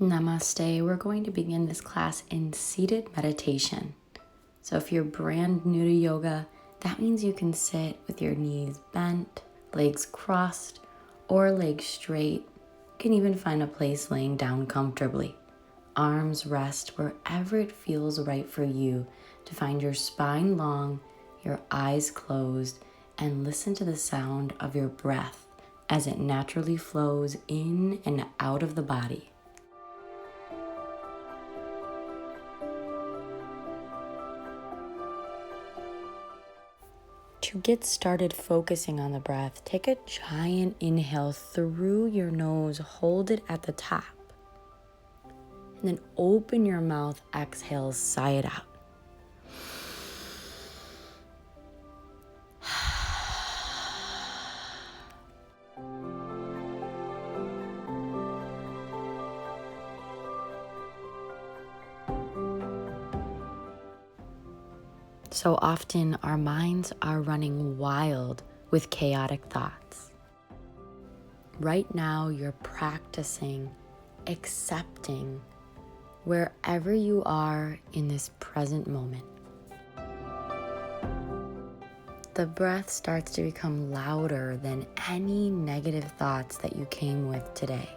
Namaste. We're going to begin this class in seated meditation. So if you're brand new to yoga, that means you can sit with your knees bent, legs crossed, or legs straight. You can even find a place laying down comfortably. Arms rest wherever it feels right for you to find your spine long, your eyes closed, and listen to the sound of your breath as it naturally flows in and out of the body. To get started focusing on the breath, take a giant inhale through your nose, hold it at the top, and then open your mouth, exhale, sigh it out. So often our minds are running wild with chaotic thoughts. Right now you're practicing accepting wherever you are in this present moment. The breath starts to become louder than any negative thoughts that you came with today.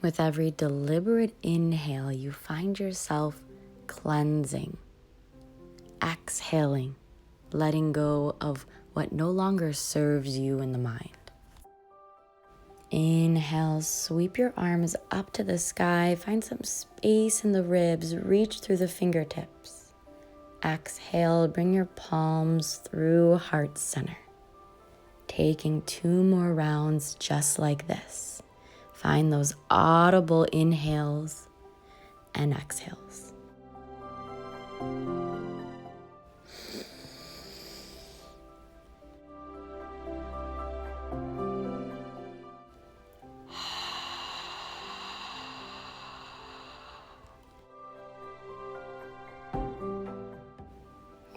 With every deliberate inhale, you find yourself cleansing, exhaling, letting go of what no longer serves you in the mind. Inhale, sweep your arms up to the sky, find some space in the ribs, reach through the fingertips. Exhale, bring your palms through heart center. Taking 2 more rounds just like this. Find those audible inhales and exhales.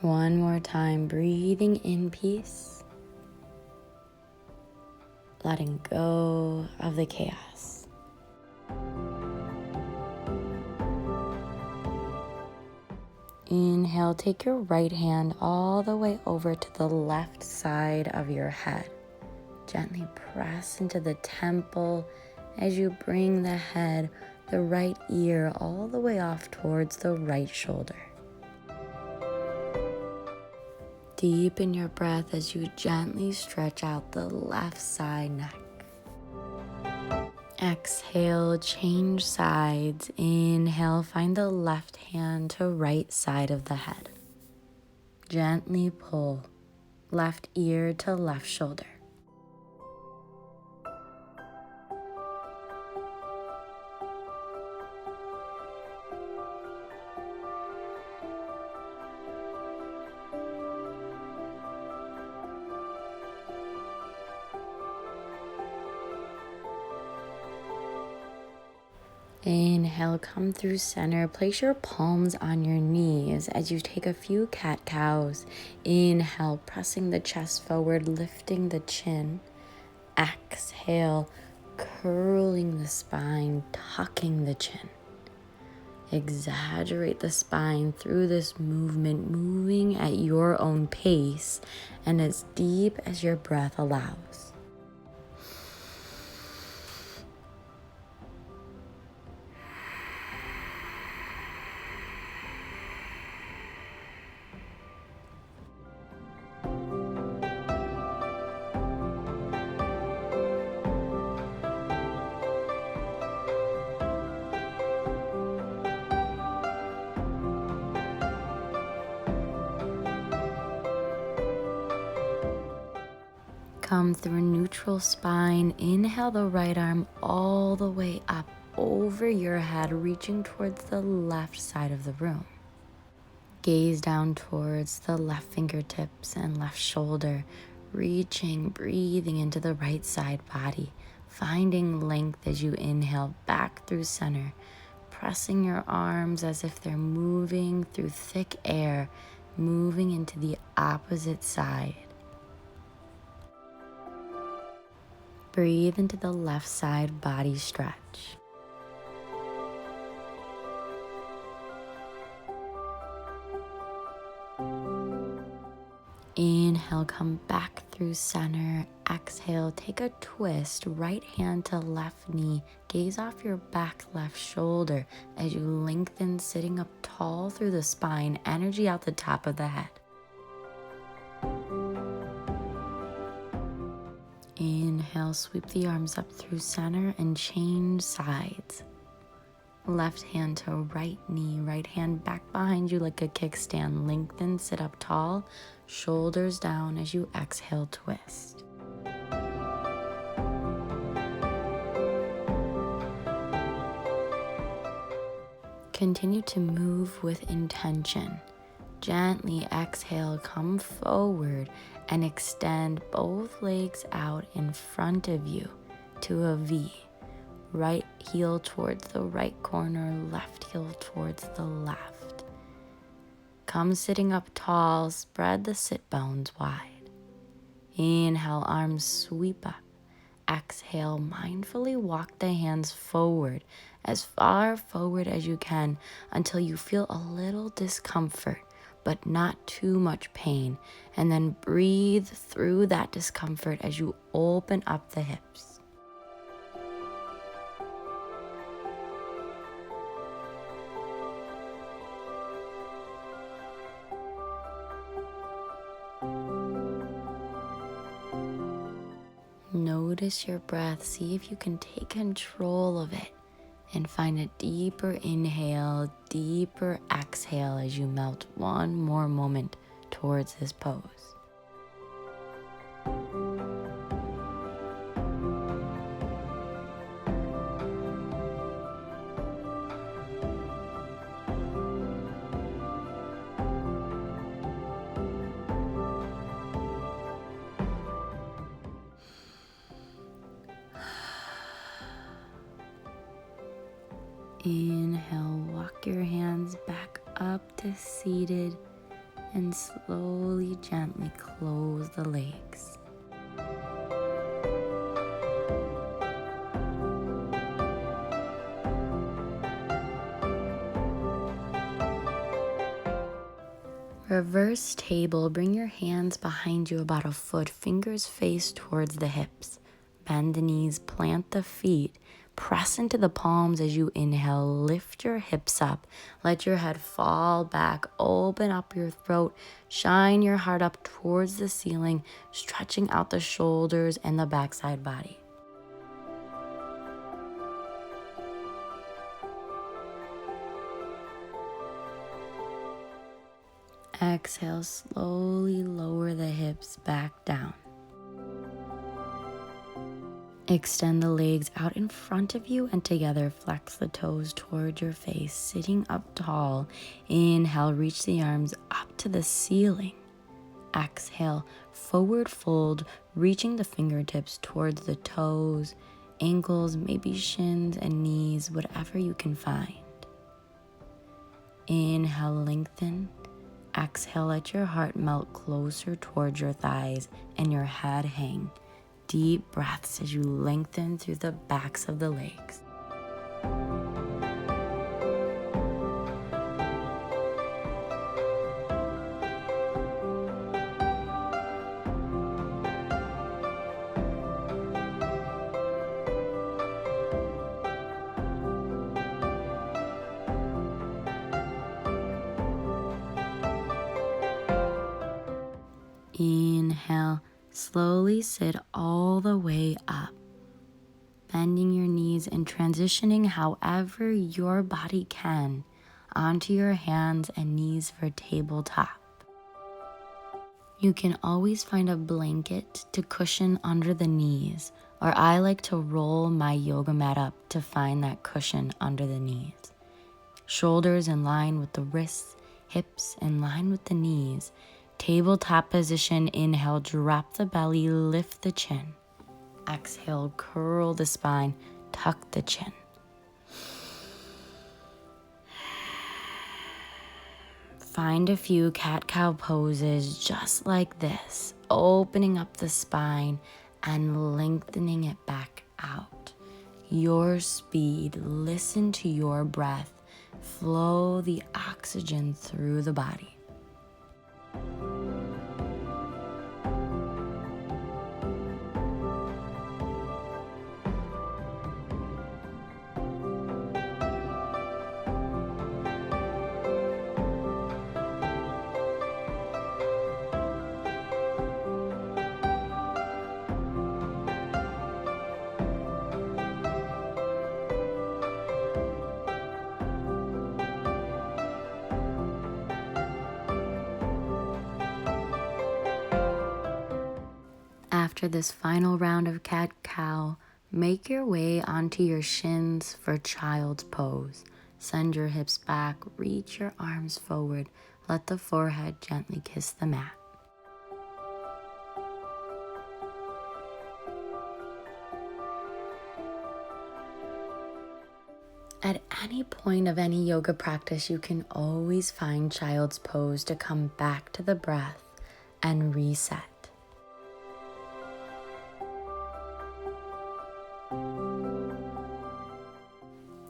One more time, breathing in peace, letting go of the chaos. Inhale, take your right hand all the way over to the left side of your head. Gently press into the temple as you bring the head, the right ear, all the way off towards the right shoulder. Deepen your breath as you gently stretch out the left side neck. Exhale, change sides. Inhale, find the left hand to right side of the head. Gently pull left ear to left shoulder. Inhale, come through center. Place your palms on your knees as you take a few cat-cows. Inhale, pressing the chest forward, lifting the chin. Exhale, curling the spine, tucking the chin. Exaggerate the spine through this movement, moving at your own pace and as deep as your breath allows. Come through neutral spine. Inhale the right arm all the way up over your head, reaching towards the left side of the room. Gaze down towards the left fingertips and left shoulder, reaching, breathing into the right side body, finding length as you inhale back through center, pressing your arms as if they're moving through thick air, moving into the opposite side. Breathe into the left side body stretch. Inhale, come back through center. Exhale, take a twist, right hand to left knee. Gaze off your back left shoulder as you lengthen, sitting up tall through the spine, energy out the top of the head. Inhale, sweep the arms up through center and change sides. Left hand to right knee, right hand back behind you like a kickstand. Lengthen, sit up tall, shoulders down as you exhale, twist. Continue to move with intention. Gently exhale, come forward and extend both legs out in front of you to a V. Right heel towards the right corner, left heel towards the left. Come sitting up tall, spread the sit bones wide. Inhale, arms sweep up. Exhale, mindfully walk the hands forward, as far forward as you can until you feel a little discomfort, but not too much pain. And then breathe through that discomfort as you open up the hips. Notice your breath. See if you can take control of it and find a deeper inhale, deeper exhale as you melt one more moment towards this pose. Inhale, walk your hands back up to seated and slowly, gently close the legs. Reverse table, bring your hands behind you about a foot, fingers face towards the hips. Bend the knees, plant the feet. Press into the palms as you inhale, lift your hips up, let your head fall back, open up your throat, shine your heart up towards the ceiling, stretching out the shoulders and the backside body. Exhale, slowly lower the hips back down. Extend the legs out in front of you and together flex the toes toward your face, sitting up tall. Inhale, reach the arms up to the ceiling. Exhale, forward fold, reaching the fingertips towards the toes, ankles, maybe shins and knees, whatever you can find. Inhale, lengthen. Exhale, let your heart melt closer towards your thighs and your head hang. Deep breaths as you lengthen through the backs of the legs. Inhale. Slowly sit all the way up, bending your knees and transitioning however your body can onto your hands and knees for tabletop. You can always find a blanket to cushion under the knees, or I like to roll my yoga mat up to find that cushion under the knees. Shoulders in line with the wrists, hips in line with the knees. Tabletop position, inhale, drop the belly, lift the chin. Exhale, curl the spine, tuck the chin. Find a few cat-cow poses just like this, opening up the spine and lengthening it back out. Your speed, listen to your breath, flow the oxygen through the body. After this final round of cat-cow, make your way onto your shins for child's pose. Send your hips back, reach your arms forward, let the forehead gently kiss the mat. At any point of any yoga practice, you can always find child's pose to come back to the breath and reset.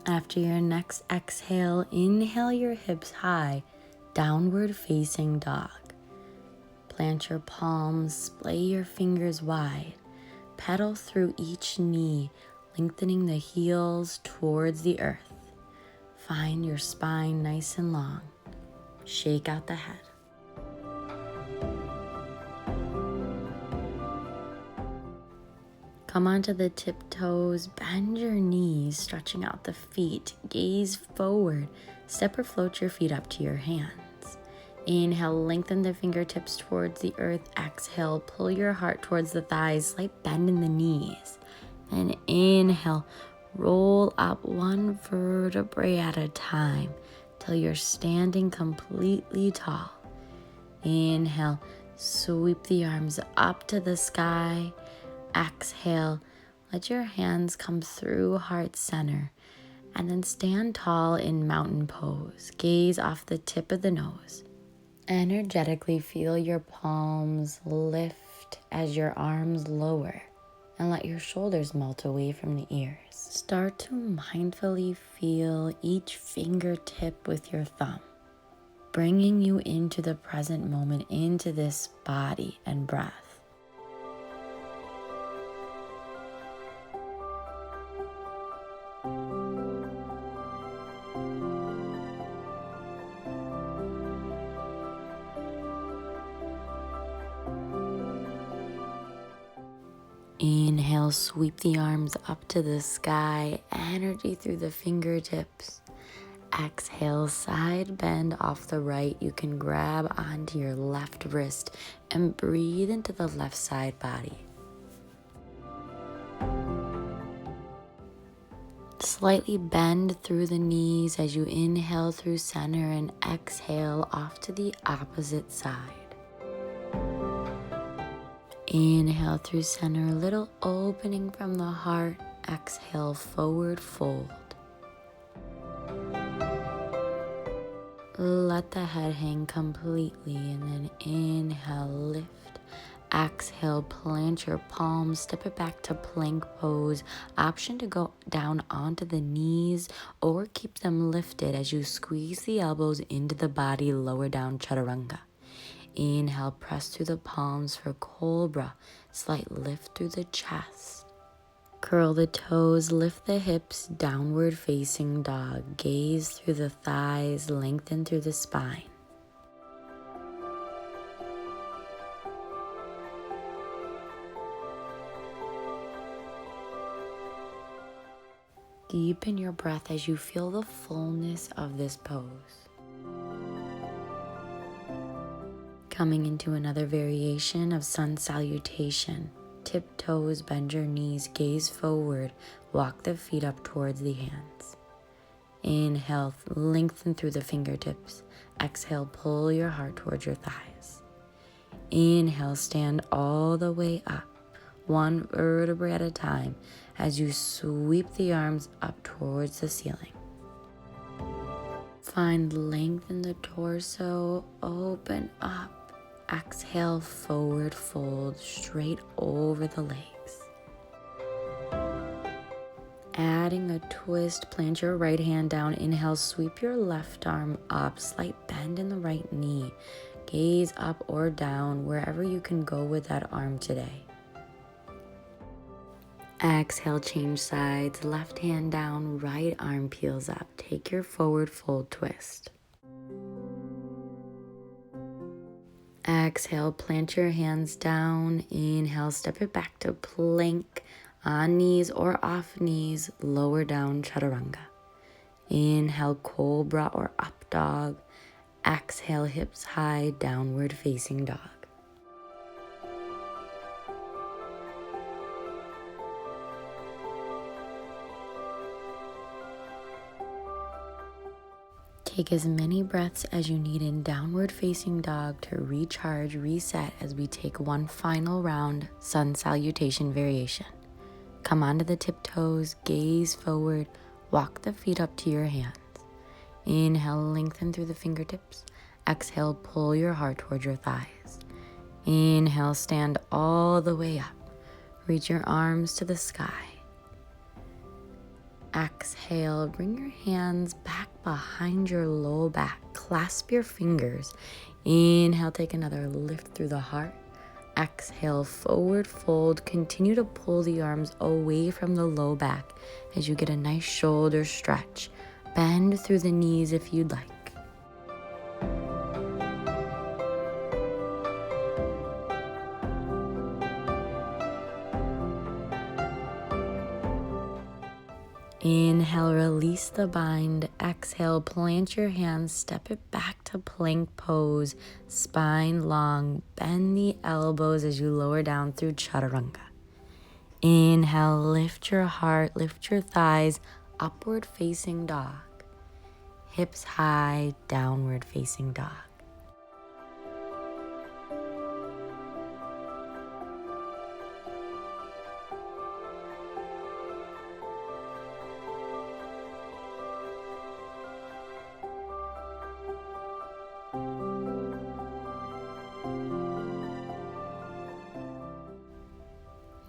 After your next exhale, inhale your hips high, downward facing dog. Plant your palms, splay your fingers wide, pedal through each knee, lengthening the heels towards the earth. Find your spine nice and long. Shake out the head. Come onto the tiptoes, bend your knees, stretching out the feet, gaze forward, step or float your feet up to your hands. Inhale, lengthen the fingertips towards the earth. Exhale, pull your heart towards the thighs, slight bend in the knees. Then inhale, roll up one vertebrae at a time till you're standing completely tall. Inhale, sweep the arms up to the sky. Exhale, let your hands come through heart center and then stand tall in mountain pose. Gaze off the tip of the nose. Energetically feel your palms lift as your arms lower and let your shoulders melt away from the ears. Start to mindfully feel each fingertip with your thumb, bringing you into the present moment, into this body and breath. Inhale, sweep the arms up to the sky, energy through the fingertips. Exhale, side bend off the right. You can grab onto your left wrist and breathe into the left side body. Slightly bend through the knees as you inhale through center and exhale off to the opposite side. Inhale through center, a little opening from the heart. Exhale, forward fold. Let the head hang completely and then inhale, lift. Exhale, plant your palms, step it back to plank pose. Option to go down onto the knees or keep them lifted as you squeeze the elbows into the body, lower down chaturanga. Inhale, press through the palms for cobra. Slight lift through the chest. Curl the toes, lift the hips, downward facing dog. Gaze through the thighs, lengthen through the spine. Deepen your breath as you feel the fullness of this pose. Coming into another variation of sun salutation. Tiptoes, bend your knees, gaze forward, walk the feet up towards the hands. Inhale, lengthen through the fingertips. Exhale, pull your heart towards your thighs. Inhale, stand all the way up, one vertebrae at a time, as you sweep the arms up towards the ceiling. Find length in the torso, open up. Exhale, forward fold, straight over the legs. Adding a twist, plant your right hand down. Inhale, sweep your left arm up, slight bend in the right knee. Gaze up or down, wherever you can go with that arm today. Exhale, change sides, left hand down, right arm peels up. Take your forward fold twist. Exhale, plant your hands down. Inhale, step it back to plank, on knees or off knees, lower down chaturanga. Inhale, cobra or up dog. Exhale, hips high, downward facing dog. Take as many breaths as you need in downward facing dog to recharge, reset as we take one final round, sun salutation variation. Come onto the tiptoes, gaze forward, walk the feet up to your hands. Inhale, lengthen through the fingertips. Exhale, pull your heart towards your thighs. Inhale, stand all the way up. Reach your arms to the sky. Exhale, bring your hands back behind your low back. Clasp your fingers. Inhale, take another lift through the heart. Exhale, forward fold. Continue to pull the arms away from the low back as you get a nice shoulder stretch. Bend through the knees if you'd like. Inhale, release the bind. Exhale, plant your hands, step it back to plank pose, spine long, bend the elbows as you lower down through chaturanga. Inhale, lift your heart, lift your thighs, upward facing dog. Hips high, downward facing dog.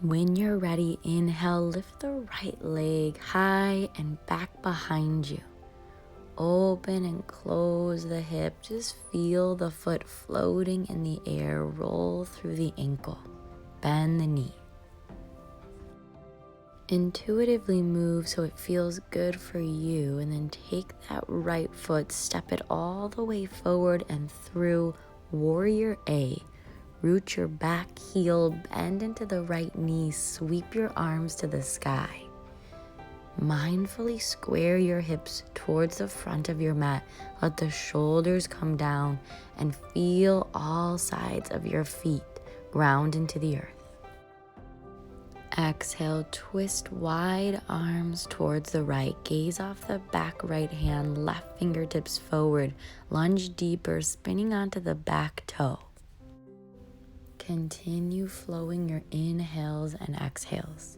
When you're ready, inhale, lift the right leg high and back behind you. Open and close the hip. Just feel the foot floating in the air. Roll through the ankle. Bend the knee. Intuitively move so it feels good for you, and then take that right foot, step it all the way forward and through Warrior A. Root your back heel, bend into the right knee, sweep your arms to the sky. Mindfully square your hips towards the front of your mat. Let the shoulders come down and feel all sides of your feet ground into the earth. Exhale, twist wide arms towards the right. Gaze off the back right hand, left fingertips forward. Lunge deeper, spinning onto the back toe. Continue flowing your inhales and exhales.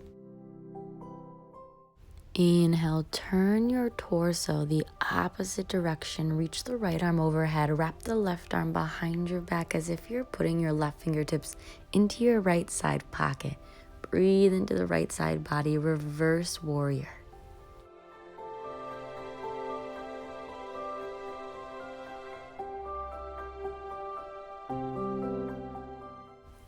Inhale, turn your torso the opposite direction. Reach the right arm overhead. Wrap the left arm behind your back as if you're putting your left fingertips into your right side pocket. Breathe into the right side body, reverse warrior.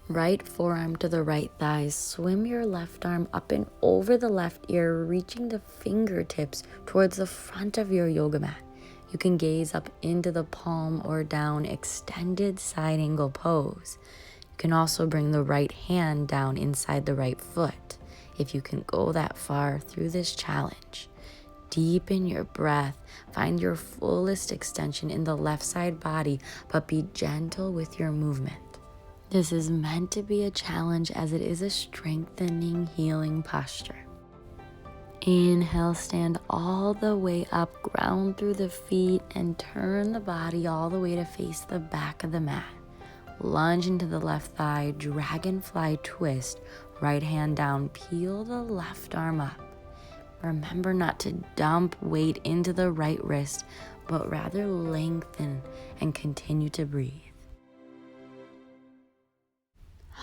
Right forearm to the right thigh. Swim your left arm up and over the left ear, reaching the fingertips towards the front of your yoga mat. You can gaze up into the palm or down, extended side angle pose. You can also bring the right hand down inside the right foot if you can go that far through this challenge. Deepen your breath. Find your fullest extension in the left side body, but be gentle with your movement. This is meant to be a challenge as it is a strengthening, healing posture. Inhale, stand all the way up, ground through the feet, and turn the body all the way to face the back of the mat. Lunge into the left thigh, dragonfly twist, right hand down, peel the left arm up. Remember not to dump weight into the right wrist, but rather lengthen and continue to breathe.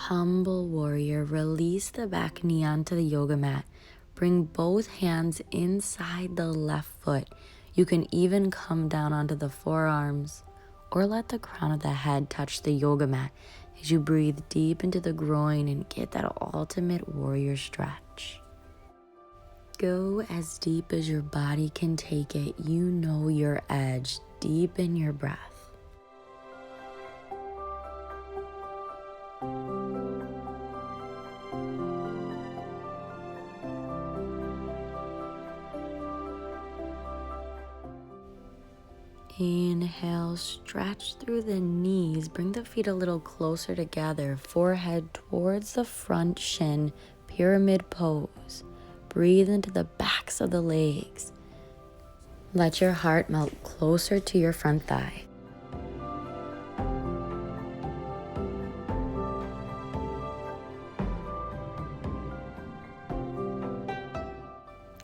Humble warrior, release the back knee onto the yoga mat. Bring both hands inside the left foot. You can even come down onto the forearms or let the crown of the head touch the yoga mat as you breathe deep into the groin and get that ultimate warrior stretch. Go as deep as your body can take it. You know your edge. Deepen your breath. Inhale, stretch through the knees. Bring the feet a little closer together. Forehead towards the front shin, pyramid pose. Breathe into the backs of the legs. Let your heart melt closer to your front thigh.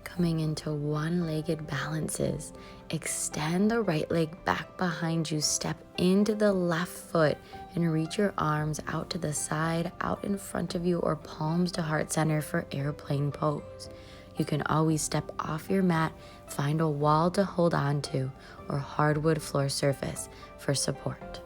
Coming into one-legged balances, extend the right leg back behind you, step into the left foot, and reach your arms out to the side, out in front of you, or palms to heart center for airplane pose. You can always step off your mat, find a wall to hold on to, or hardwood floor surface for support.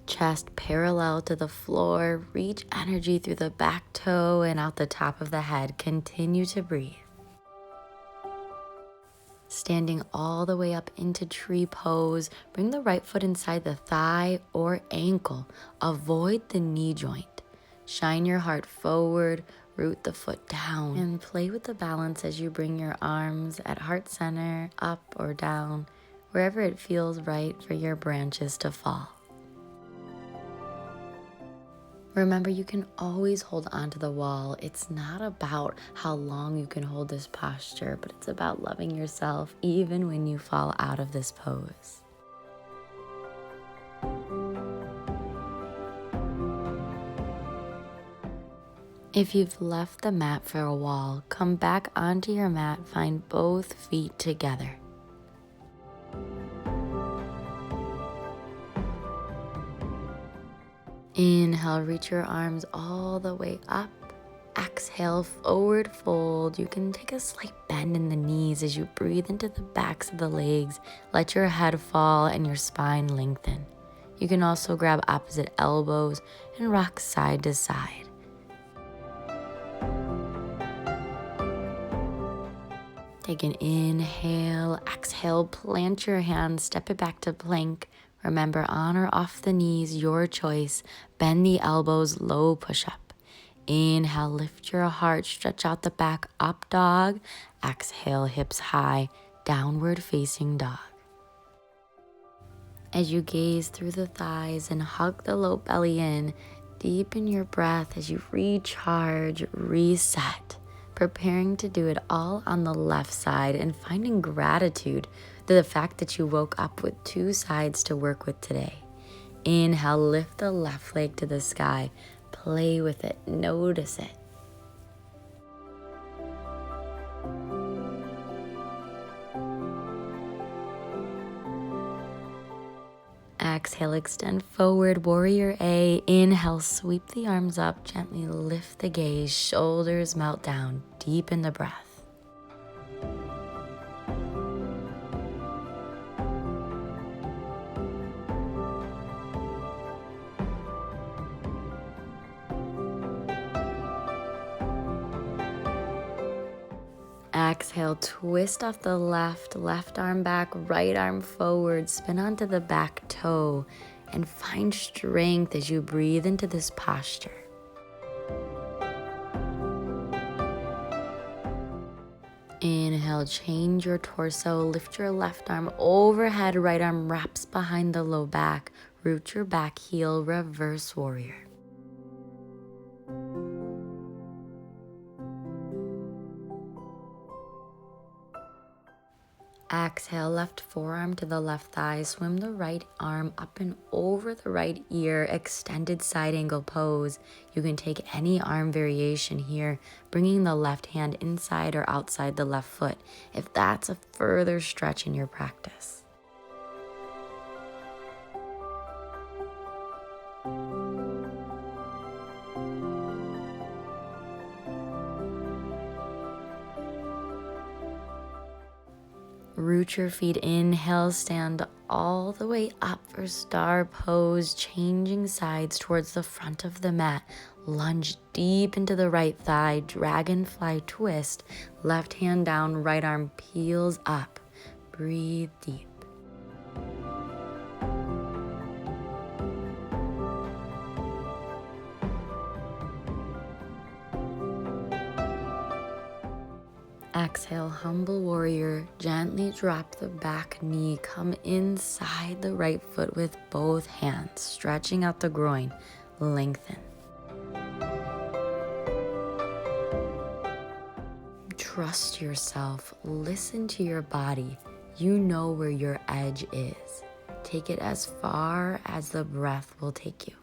Chest parallel to the floor, reach energy through the back toe and out the top of the head. Continue to breathe. Standing all the way up into tree pose, bring the right foot inside the thigh or ankle. Avoid the knee joint. Shine your heart forward, root the foot down, and play with the balance as you bring your arms at heart center, up or down, wherever it feels right for your branches to fall. Remember, you can always hold onto the wall. It's not about how long you can hold this posture, but it's about loving yourself even when you fall out of this pose. If you've left the mat for a while, come back onto your mat, find both feet together. Inhale, reach your arms all the way up. Exhale, forward fold. You can take a slight bend in the knees as you breathe into the backs of the legs. Let your head fall and your spine lengthen. You can also grab opposite elbows and rock side to side. Take an inhale, exhale, plant your hands, step it back to plank. Remember, on or off the knees, your choice. Bend the elbows, low push-up. Inhale, lift your heart, stretch out the back, up dog. Exhale, hips high, downward facing dog. As you gaze through the thighs and hug the low belly in, deepen your breath as you recharge, reset. Preparing to do it all on the left side and finding gratitude to the fact that you woke up with two sides to work with today. Inhale, lift the left leg to the sky. Play with it, notice it. Exhale, extend forward, warrior A. Inhale, sweep the arms up, gently lift the gaze, shoulders melt down, deepen the breath. Exhale, twist off the left arm back, right arm forward, spin onto the back toe, and find strength as you breathe into this posture. Inhale, change your torso, lift your left arm overhead, right arm wraps behind the low back, root your back heel, reverse warrior. Exhale, left forearm to the left thigh, swim the right arm up and over the right ear, extended side angle pose. You can take any arm variation here, bringing the left hand inside or outside the left foot, if that's a further stretch in your practice. Root your feet, inhale, stand all the way up for star pose, changing sides towards the front of the mat. Lunge deep into the right thigh, dragonfly twist, left hand down, right arm peels up. Breathe deep. Exhale, humble warrior, gently drop the back knee, come inside the right foot with both hands, stretching out the groin, lengthen. Trust yourself. Listen to your body. You know where your edge is. Take it as far as the breath will take you.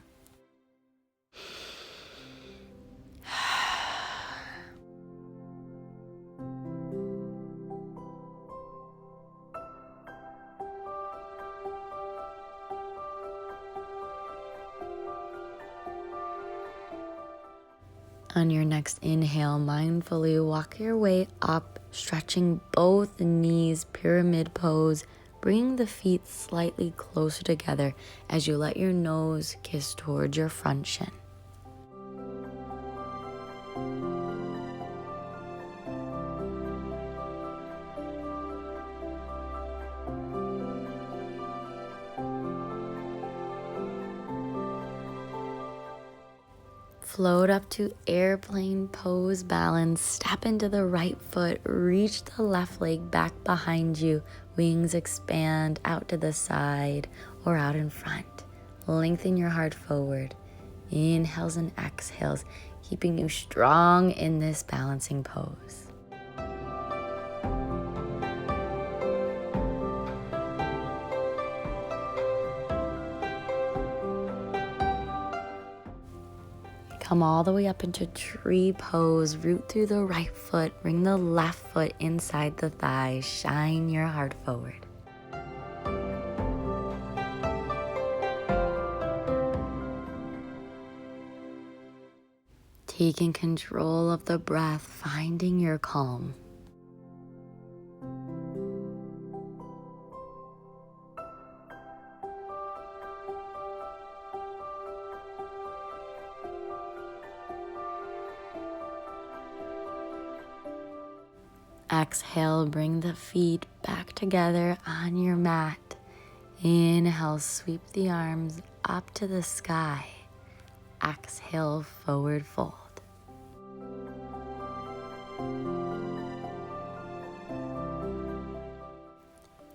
On your next inhale, mindfully walk your way up, stretching both knees, pyramid pose, bringing the feet slightly closer together as you let your nose kiss towards your front shin. Float up to airplane pose balance. Step into the right foot. Reach the left leg back behind you. Wings expand out to the side or out in front. Lengthen your heart forward. Inhales and exhales, keeping you strong in this balancing pose. Come all the way up into tree pose. Root through the right foot. Bring the left foot inside the thighs. Shine your heart forward. Taking control of the breath, finding your calm. Exhale, bring the feet back together on your mat. Inhale, sweep the arms up to the sky. Exhale, forward fold.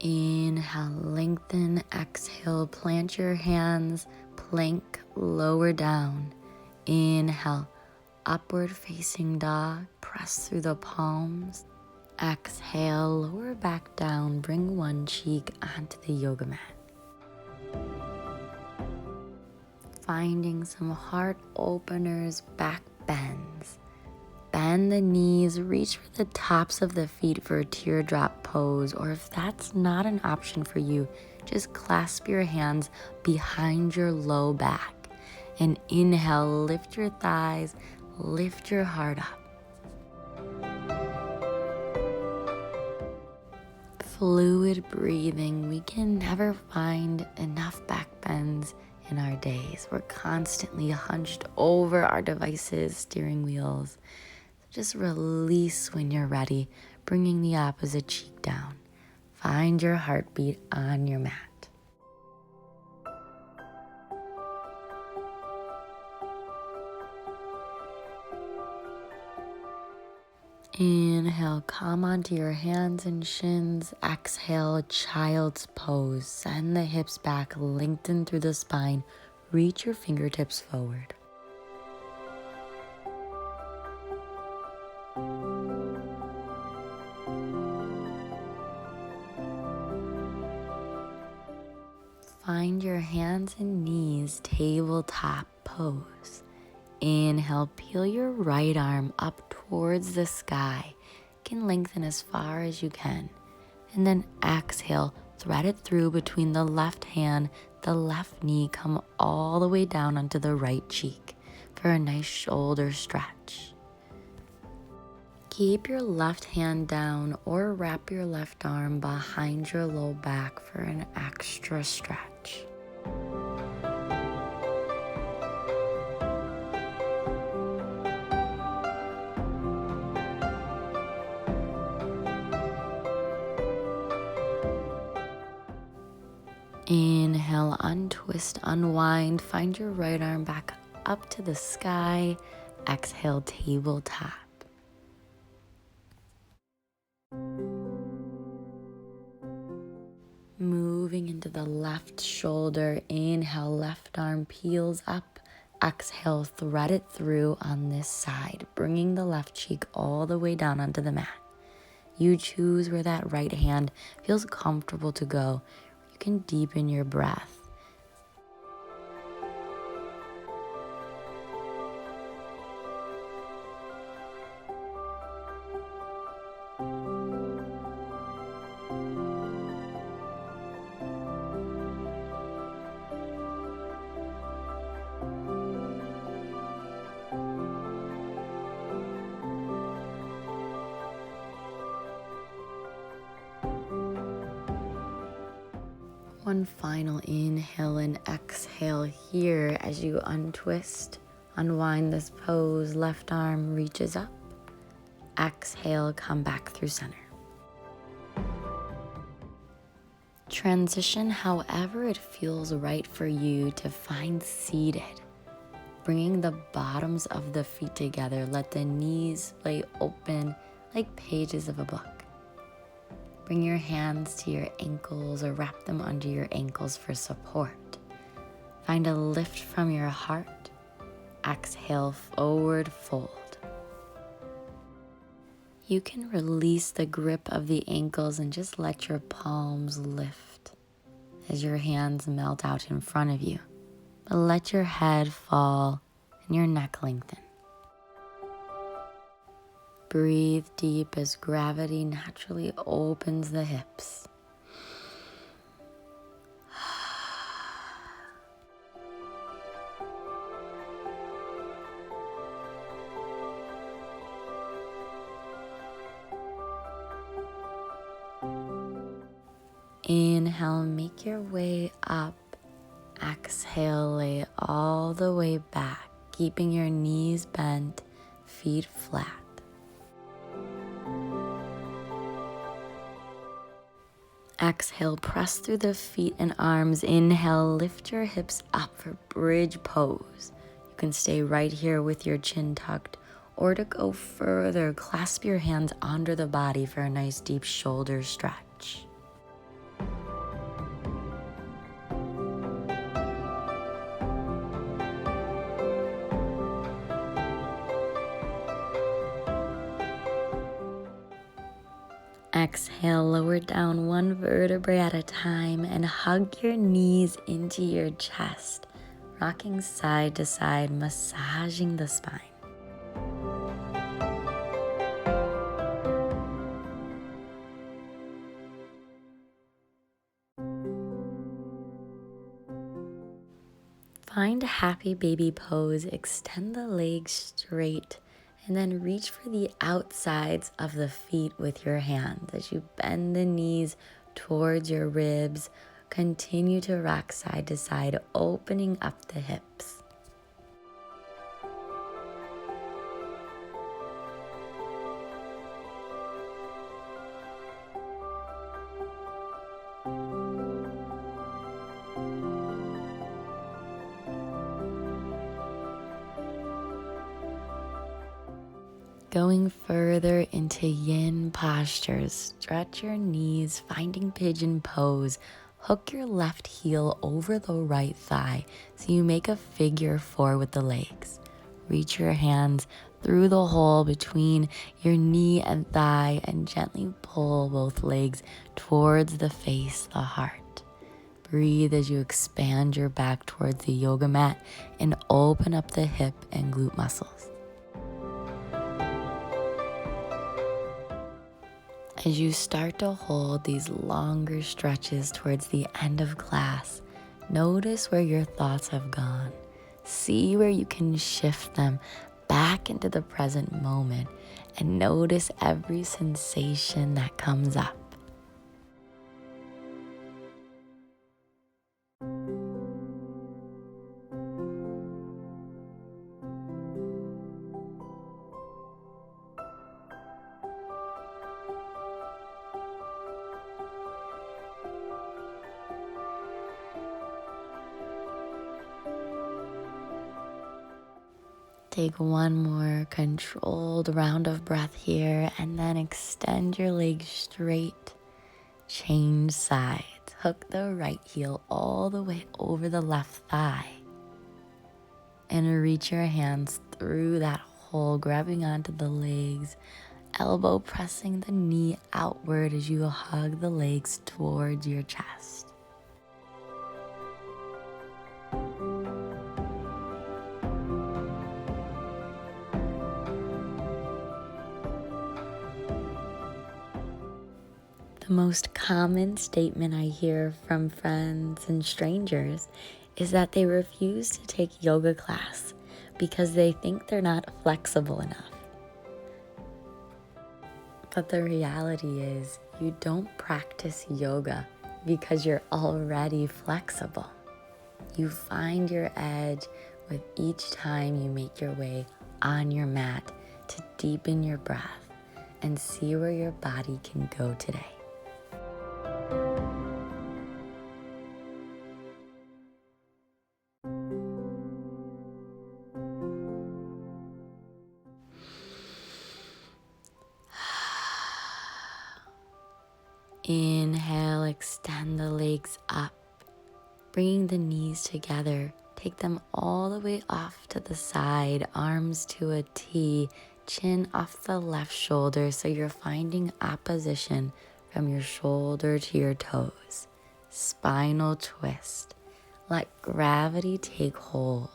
Inhale, lengthen. Exhale, plant your hands, plank, lower down. Inhale, upward facing dog, press through the palms. Exhale, lower back down, bring one cheek onto the yoga mat. Finding some heart openers, back bends. Bend the knees, reach for the tops of the feet for a teardrop pose, or if that's not an option for you, just clasp your hands behind your low back. And inhale, lift your thighs, lift your heart up. Fluid breathing. We can never find enough back bends in our days. We're constantly hunched over our devices, steering wheels. Just release when you're ready, bringing the opposite cheek down. Find your heartbeat on your mat. Inhale, come onto your hands and shins. Exhale, child's pose. Send the hips back, lengthen through the spine. Reach your fingertips forward. Find your hands and knees, tabletop pose. Inhale, peel your right arm up towards the sky. You can lengthen as far as you can. And then exhale, thread it through between the left hand, the left knee, come all the way down onto the right cheek for a nice shoulder stretch. Keep your left hand down or wrap your left arm behind your low back for an extra stretch. Inhale, untwist, unwind. Find your right arm back up to the sky. Exhale, tabletop. Moving into the left shoulder. Inhale, left arm peels up. Exhale, thread it through on this side, bringing the left cheek all the way down onto the mat. You choose where that right hand feels comfortable to go. You can deepen your breath. One final inhale and exhale here as you untwist, unwind this pose. Left arm reaches up. Exhale, come back through center. Transition however it feels right for you to find seated. Bringing the bottoms of the feet together, let the knees lay open like pages of a book. Bring your hands to your ankles or wrap them under your ankles for support. Find a lift from your heart. Exhale, forward fold. You can release the grip of the ankles and just let your palms lift as your hands melt out in front of you. But let your head fall and your neck lengthen. Breathe deep as gravity naturally opens the hips. Inhale, make your way up. Exhale, lay all the way back, keeping your knees bent, feet flat. Exhale, press through the feet and arms. Inhale, lift your hips up for bridge pose. You can stay right here with your chin tucked, or to go further, clasp your hands under the body for a nice deep shoulder stretch. Exhale, lower down one vertebrae at a time and hug your knees into your chest, rocking side to side, massaging the spine. Find a happy baby pose, extend the legs straight, and then reach for the outsides of the feet with your hands as you bend the knees towards your ribs. Continue to rock side to side, opening up the hips. Going further into yin postures, stretch your knees, finding pigeon pose. Hook your left heel over the right thigh so you make a figure 4 with the legs. Reach your hands through the hole between your knee and thigh and gently pull both legs towards the face, the heart. Breathe as you expand your back towards the yoga mat and open up the hip and glute muscles. As you start to hold these longer stretches towards the end of class, notice where your thoughts have gone. See where you can shift them back into the present moment and notice every sensation that comes up. Take one more controlled round of breath here and then extend your legs straight. Change sides. Hook the right heel all the way over the left thigh. And reach your hands through that hole, grabbing onto the legs, elbow pressing the knee outward as you hug the legs towards your chest. The most common statement I hear from friends and strangers is that they refuse to take yoga class because they think they're not flexible enough. But the reality is, you don't practice yoga because you're already flexible. You find your edge with each time you make your way on your mat to deepen your breath and see where your body can go today. Inhale, extend the legs up, bringing the knees together. Take them all the way off to the side, arms to a T, chin off the left shoulder so you're finding opposition from your shoulder to your toes. Spinal twist. Let gravity take hold.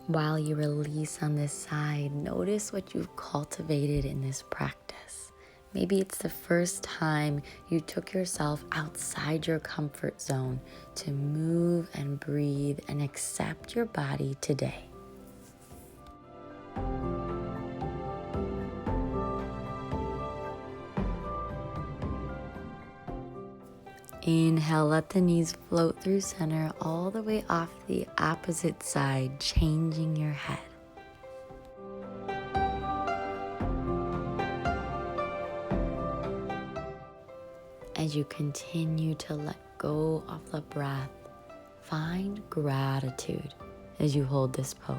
While you release on this side, notice what you've cultivated in this practice. Maybe it's the first time you took yourself outside your comfort zone to move and breathe and accept your body today. Inhale, let the knees float through center all the way off the opposite side, changing your head. As you continue to let go of the breath, find gratitude as you hold this pose.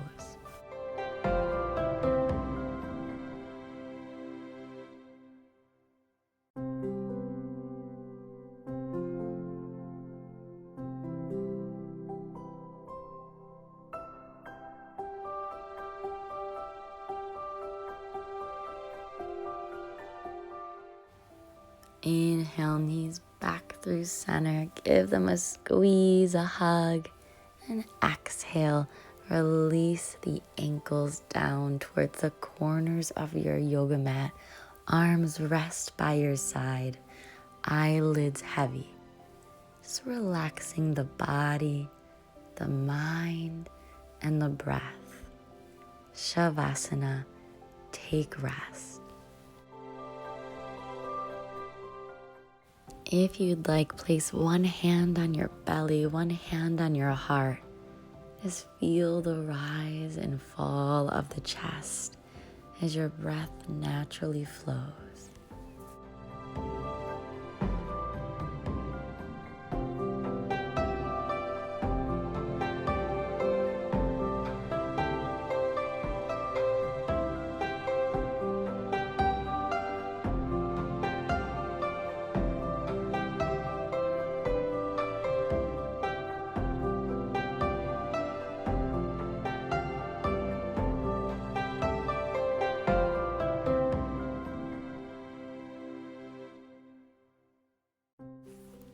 Inhale, knees back through center. Give them a squeeze, a hug. And exhale, release the ankles down towards the corners of your yoga mat. Arms rest by your side. Eyelids heavy. Just relaxing the body, the mind, and the breath. Shavasana, take rest. If you'd like, place one hand on your belly, one hand on your heart. Just feel the rise and fall of the chest as your breath naturally flows.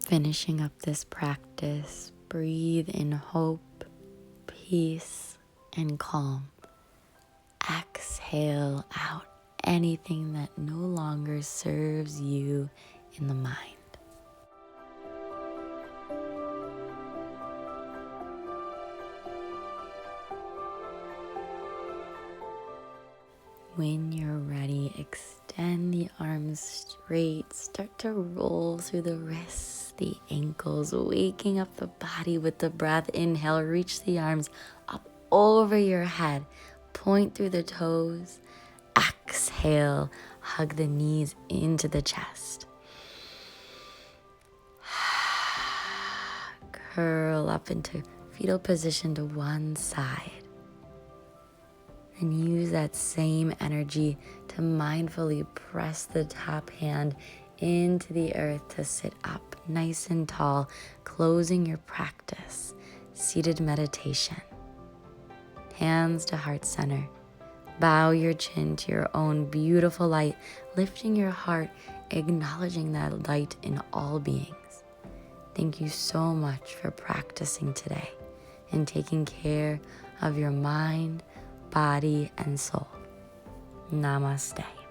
Finishing up this practice, breathe in hope, peace, and calm. Exhale out anything that no longer serves you in the mind. When you're ready, extend the arms straight. Start to roll through the wrists, the ankles, waking up the body with the breath. Inhale, reach the arms up over your head. Point through the toes. Exhale, hug the knees into the chest. Curl up into fetal position to one side. And use that same energy to mindfully press the top hand into the earth to sit up nice and tall, closing your practice. Seated meditation. Hands to heart center. Bow your chin to your own beautiful light, lifting your heart, acknowledging that light in all beings. Thank you so much for practicing today and taking care of your mind, body, and soul. Namaste.